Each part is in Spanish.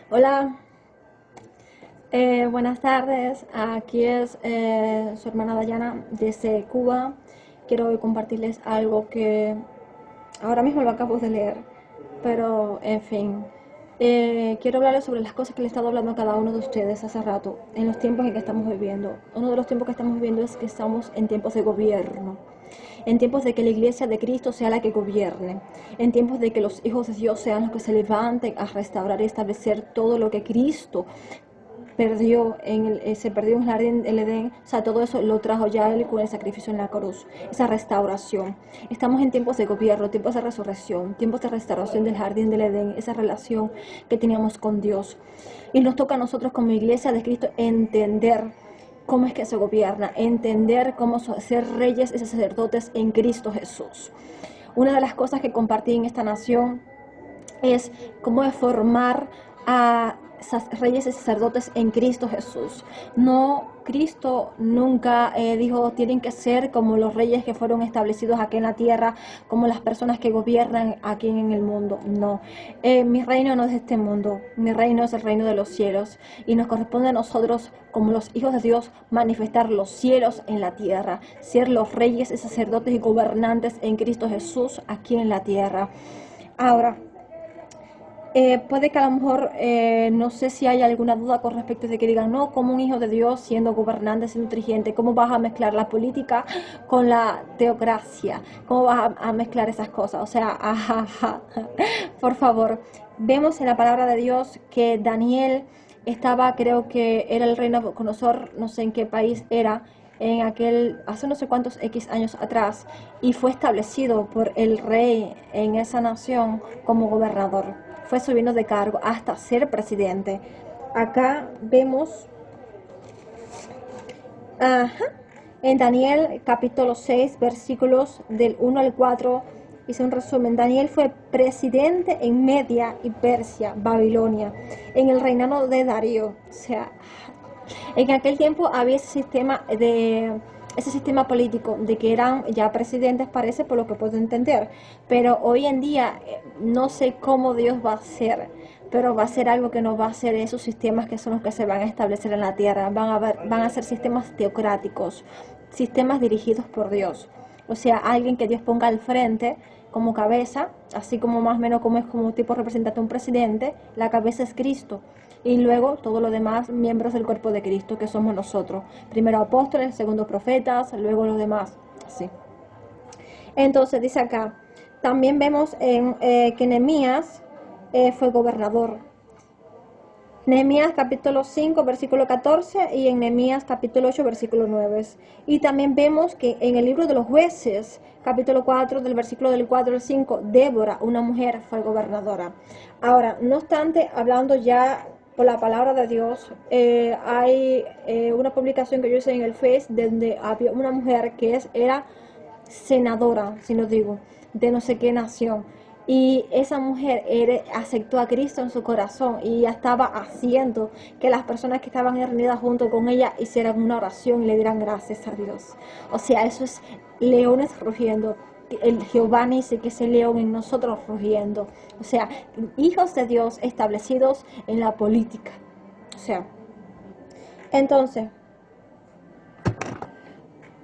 Hola, buenas tardes. Aquí es su hermana Dayana desde Cuba. Quiero hoy compartirles algo que ahora mismo lo acabo de leer, pero en fin. Quiero hablarles sobre las cosas que le he estado hablando a cada uno de ustedes hace rato, en los tiempos en que estamos viviendo. Uno de los tiempos que estamos viviendo es que estamos en tiempos de gobierno. En tiempos de que la iglesia de Cristo sea la que gobierne, en tiempos de que los hijos de Dios sean los que se levanten a restaurar y establecer todo lo que Cristo se perdió en el jardín del Edén, o sea, todo eso lo trajo ya él con el sacrificio en la cruz, esa restauración. Estamos en tiempos de gobierno, tiempos de resurrección, tiempos de restauración del jardín del Edén, esa relación que teníamos con Dios. Y nos toca a nosotros como iglesia de Cristo entender cómo es que se gobierna, entender cómo ser reyes y sacerdotes en Cristo Jesús. Una de las cosas que compartí en esta nación es cómo es formar a reyes y sacerdotes en Cristo Jesús. No, Cristo nunca dijo tienen que ser como los reyes que fueron establecidos aquí en la tierra, como las personas que gobiernan aquí en el mundo. No, mi reino no es de este mundo, mi reino es el reino de los cielos y nos corresponde a nosotros como los hijos de Dios manifestar los cielos en la tierra, ser los reyes y sacerdotes y gobernantes en Cristo Jesús aquí en la tierra. Ahora, puede que a lo mejor no sé si hay alguna duda con respecto de que digan, no, como un hijo de Dios siendo gobernante, siendo dirigente, ¿cómo vas a mezclar la política con la teocracia? ¿Cómo vas a mezclar esas cosas? O sea, ajá, por favor, vemos en la palabra de Dios que Daniel estaba, creo que era el reino de Nabucodonosor, no sé en qué país era, en aquel, hace no sé cuántos X años atrás, y fue establecido por el rey en esa nación como gobernador. Fue subiendo de cargo hasta ser presidente. Acá vemos ajá, en Daniel capítulo 6 versículos del 1 al 4 hice un resumen. Daniel fue presidente en Media y Persia, Babilonia, en el reinado de Darío. O sea, en aquel tiempo había ese sistema político de que eran ya presidentes, parece, por lo que puedo entender, pero hoy en día no sé cómo Dios va a hacer, pero va a ser algo que no va a ser esos sistemas que son los que se van a establecer en la tierra, van a ser sistemas teocráticos, sistemas dirigidos por Dios, o sea, alguien que Dios ponga al frente como cabeza, así como más o menos como es como tipo representante de un presidente, la cabeza es Cristo. Y luego todos los demás miembros del cuerpo de Cristo, que somos nosotros. Primero apóstoles, segundo profetas, luego los demás. Así. Entonces dice acá, también vemos que Nehemías fue gobernador. Nehemías capítulo 5 versículo 14 y en Nehemías capítulo 8 versículo 9. Y también vemos que en el libro de los jueces, capítulo 4 del versículo del 4 al 5, Débora, una mujer, fue gobernadora. Ahora, no obstante, hablando ya por la palabra de Dios, hay una publicación que yo hice en el Face donde había una mujer que era senadora, si no digo, de no sé qué nación. Y esa mujer aceptó a Cristo en su corazón y ya estaba haciendo que las personas que estaban reunidas junto con ella hicieran una oración y le dieran gracias a Dios. O sea, eso es leones rugiendo. El Jehová dice que ese león en nosotros rugiendo. O sea, hijos de Dios establecidos en la política. O sea, entonces,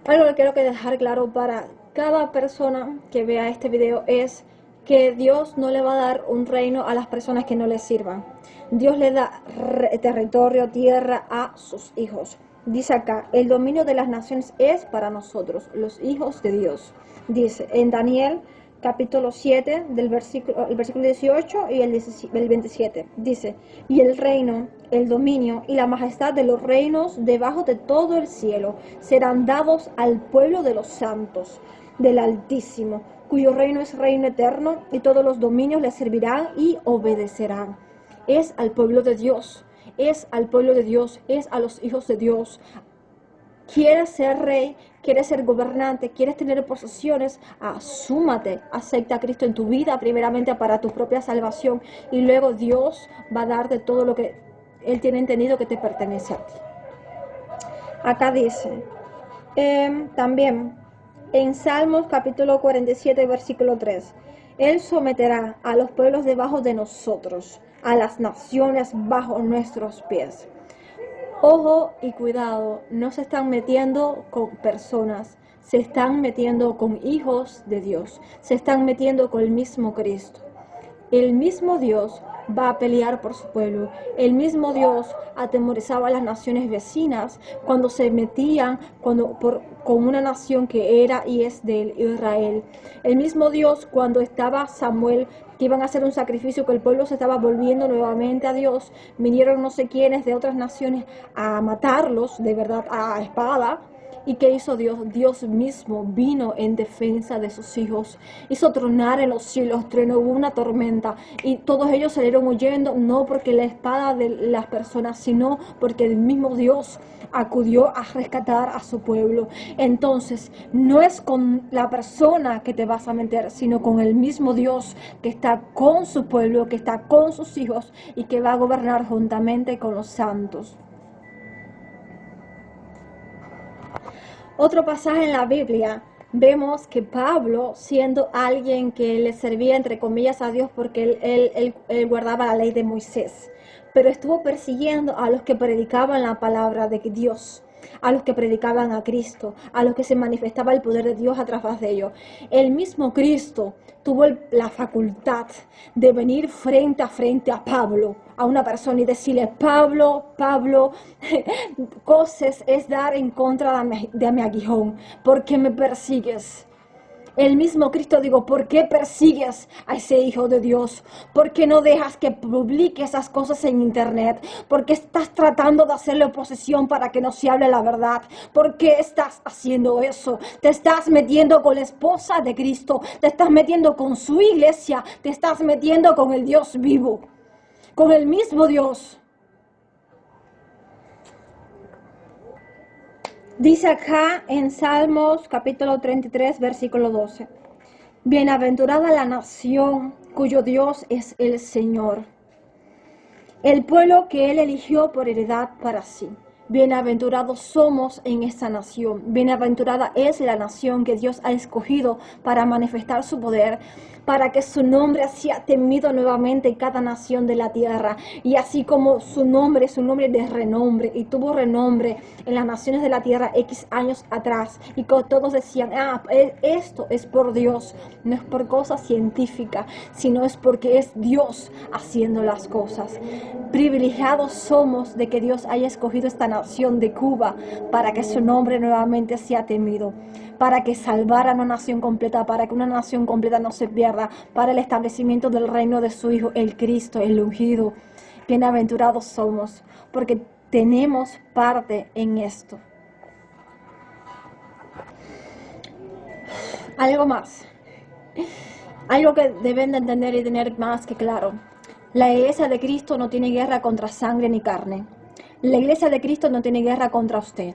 algo que quiero que dejar claro para cada persona que vea este video es que Dios no le va a dar un reino a las personas que no le sirvan. Dios le da territorio, tierra a sus hijos. Dice acá, el dominio de las naciones es para nosotros, los hijos de Dios. Dice en Daniel capítulo 7, el versículo 18 y el 27. Dice, y el reino, el dominio y la majestad de los reinos debajo de todo el cielo serán dados al pueblo de los santos, del Altísimo, cuyo reino es reino eterno y todos los dominios le servirán y obedecerán. Es al pueblo de Dios, es al pueblo de Dios, es a los hijos de Dios. ¿Quieres ser rey? ¿Quieres ser gobernante? ¿Quieres tener posesiones? Asúmate, acepta a Cristo en tu vida, primeramente para tu propia salvación, y luego Dios va a darte todo lo que Él tiene entendido que te pertenece a ti. Acá dice, también en Salmos capítulo 47, versículo 3, Él someterá a los pueblos debajo de nosotros, a las naciones bajo nuestros pies. Ojo y cuidado, no se están metiendo con personas, se están metiendo con hijos de Dios, se están metiendo con el mismo Cristo. El mismo Dios va a pelear por su pueblo. El mismo Dios atemorizaba a las naciones vecinas cuando se metían con una nación que era y es de Israel. El mismo Dios cuando estaba Samuel, que iban a hacer un sacrificio, que el pueblo se estaba volviendo nuevamente a Dios, vinieron no sé quiénes de otras naciones a matarlos, de verdad, a espada. ¿Y qué hizo Dios? Dios mismo vino en defensa de sus hijos. Hizo tronar en los cielos, tronó, hubo una tormenta. Y todos ellos salieron huyendo, no porque la espada de las personas, sino porque el mismo Dios acudió a rescatar a su pueblo. Entonces, no es con la persona que te vas a meter, sino con el mismo Dios que está con su pueblo, que está con sus hijos y que va a gobernar juntamente con los santos. Otro pasaje en la Biblia, vemos que Pablo, siendo alguien que le servía entre comillas a Dios porque él guardaba la ley de Moisés, pero estuvo persiguiendo a los que predicaban la palabra de Dios, a los que predicaban a Cristo, a los que se manifestaba el poder de Dios a través de ellos. El mismo Cristo tuvo la facultad de venir frente a Pablo, a una persona, y decirle: Pablo, cosas es dar en contra de mi aguijón, ¿por qué me persigues? El mismo Cristo digo: ¿por qué persigues a ese hijo de Dios? ¿Por qué no dejas que publique esas cosas en internet? ¿Por qué estás tratando de hacerle oposición para que no se hable la verdad? ¿Por qué estás haciendo eso? Te estás metiendo con la esposa de Cristo, te estás metiendo con su iglesia, te estás metiendo con el Dios vivo, con el mismo Dios. Dice acá en Salmos capítulo 33, versículo 12. Bienaventurada la nación cuyo Dios es el Señor, el pueblo que Él eligió por heredad para sí. Bienaventurados somos en esta nación. Bienaventurada es la nación que Dios ha escogido para manifestar su poder, para que su nombre sea temido nuevamente en cada nación de la tierra. Y así como su nombre de renombre, y tuvo renombre en las naciones de la tierra X años atrás, y que todos decían: esto es por Dios, no es por cosas científicas, sino es porque es Dios haciendo las cosas. Privilegiados somos de que Dios haya escogido esta nación de Cuba para que su nombre nuevamente sea temido, para que salvara a una nación completa, para que una nación completa no se pierda, para el establecimiento del reino de su Hijo, el Cristo, el ungido. Bienaventurados somos, porque tenemos parte en esto. Algo más, algo que deben de entender y tener más que claro: la iglesia de Cristo no tiene guerra contra sangre ni carne. La iglesia de Cristo no tiene guerra contra usted.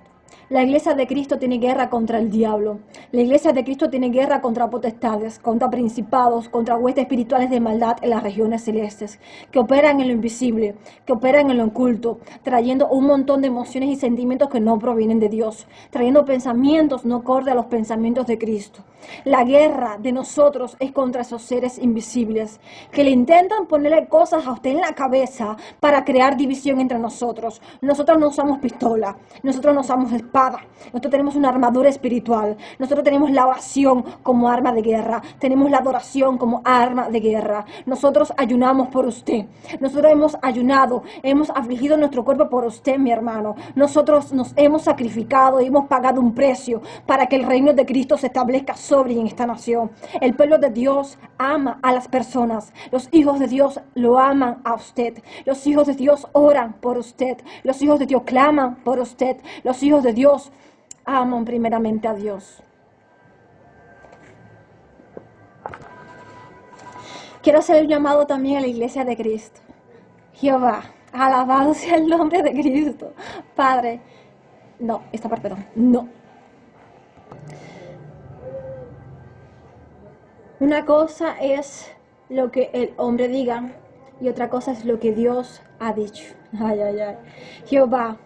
La iglesia de Cristo tiene guerra contra el diablo. La iglesia de Cristo tiene guerra contra potestades, contra principados, contra huestes espirituales de maldad en las regiones celestes, que operan en lo invisible, que operan en lo oculto, trayendo un montón de emociones y sentimientos que no provienen de Dios, trayendo pensamientos no acorde a los pensamientos de Cristo. La guerra de nosotros es contra esos seres invisibles, que le intentan ponerle cosas a usted en la cabeza para crear división entre nosotros. Nosotros no usamos pistola, nosotros no usamos espada, nosotros tenemos una armadura espiritual, nosotros tenemos la oración como arma de guerra, tenemos la adoración como arma de guerra. Nosotros ayunamos por usted, nosotros hemos ayunado, hemos afligido nuestro cuerpo por usted, mi hermano. Nosotros nos hemos sacrificado y hemos pagado un precio para que el reino de Cristo se establezca sobre en esta nación. El pueblo de Dios ama a las personas, los hijos de Dios lo aman a usted, los hijos de Dios oran por usted, los hijos de Dios claman por usted, los hijos de Dios aman primeramente a Dios. Quiero hacer un llamado también a la iglesia de Cristo. Jehová, alabado sea el nombre de Cristo. Padre, no, esta parte no. Una cosa es lo que el hombre diga y otra cosa es lo que Dios ha dicho. Ay. Jehová,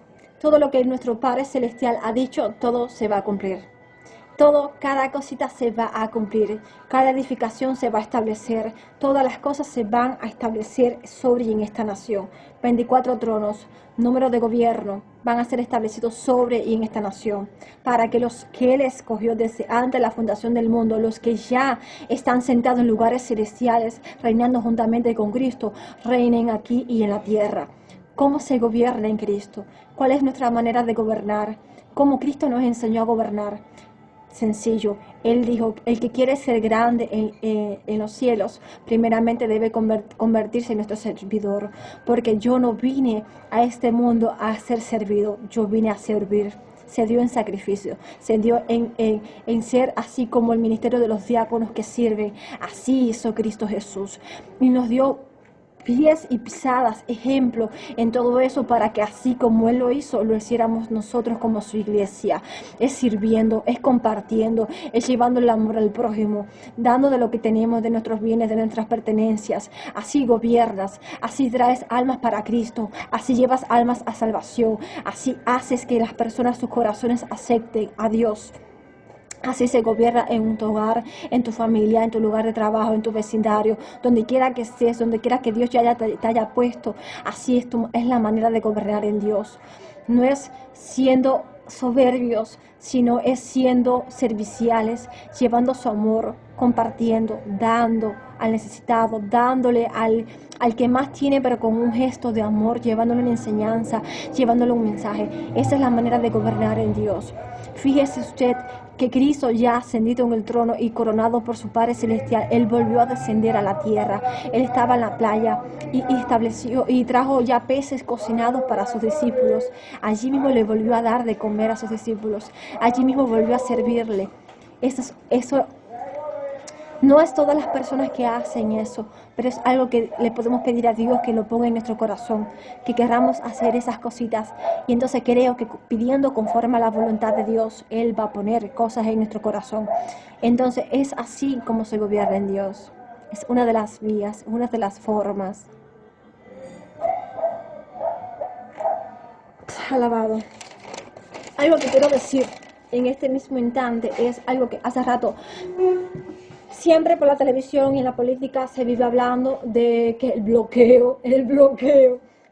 todo lo que nuestro Padre Celestial ha dicho, todo se va a cumplir. cada cosita se va a cumplir, cada edificación se va a establecer, todas las cosas se van a establecer sobre y en esta nación. 24 tronos, número de gobierno, van a ser establecidos sobre y en esta nación, para que los que Él escogió desde antes de la fundación del mundo, los que ya están sentados en lugares celestiales, reinando juntamente con Cristo, reinen aquí y en la tierra. ¿Cómo se gobierna en Cristo? ¿Cuál es nuestra manera de gobernar? ¿Cómo Cristo nos enseñó a gobernar? Sencillo. Él dijo, el que quiere ser grande en los cielos, primeramente debe convertirse en nuestro servidor, porque yo no vine a este mundo a ser servido, yo vine a servir. Se dio en sacrificio, se dio en ser así como el ministerio de los diáconos que sirven. Así hizo Cristo Jesús y nos dio pies y pisadas, ejemplo en todo eso, para que así como Él lo hizo, lo hiciéramos nosotros como su iglesia. Es sirviendo, es compartiendo, es llevando el amor al prójimo, dando de lo que tenemos, de nuestros bienes, de nuestras pertenencias. Así gobiernas, así traes almas para Cristo, así llevas almas a salvación, así haces que las personas, sus corazones acepten a Dios. Así se gobierna en tu hogar, en tu familia, en tu lugar de trabajo, en tu vecindario, donde quiera que estés, donde quiera que Dios ya te haya puesto. Así es la manera de gobernar en Dios. No es siendo soberbios, sino es siendo serviciales, llevando su amor, compartiendo, dando al necesitado, dándole al que más tiene, pero con un gesto de amor, llevándole una enseñanza, llevándole un mensaje. Esa es la manera de gobernar en Dios. Fíjese usted que Cristo, ya ascendido en el trono y coronado por su Padre Celestial, Él volvió a descender a la tierra. Él estaba en la playa y estableció y trajo ya peces cocinados para sus discípulos. Allí mismo le volvió a dar de comer a sus discípulos. Allí mismo volvió a servirle. Eso no es todas las personas que hacen eso, pero es algo que le podemos pedir a Dios que lo ponga en nuestro corazón, que queramos hacer esas cositas. Y entonces creo que pidiendo conforme a la voluntad de Dios, Él va a poner cosas en nuestro corazón. Entonces es así como se gobierna en Dios. Es una de las vías, una de las formas. Alabado. Algo que quiero decir en este mismo instante es algo que hace rato siempre por la televisión y en la política se vive hablando de que el bloqueo.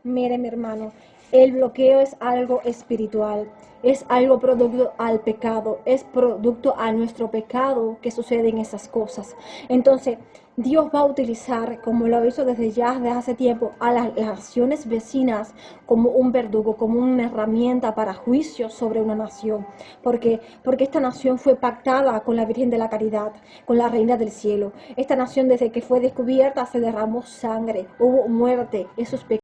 Mire, mi hermano, el bloqueo es algo espiritual, es algo producto al pecado, es producto a nuestro pecado que suceden esas cosas. Entonces, Dios va a utilizar, como lo hizo desde hace tiempo, a las naciones vecinas como un verdugo, como una herramienta para juicio sobre una nación. Porque esta nación fue pactada con la Virgen de la Caridad, con la Reina del Cielo. Esta nación, desde que fue descubierta, se derramó sangre, hubo muerte, esos pecados.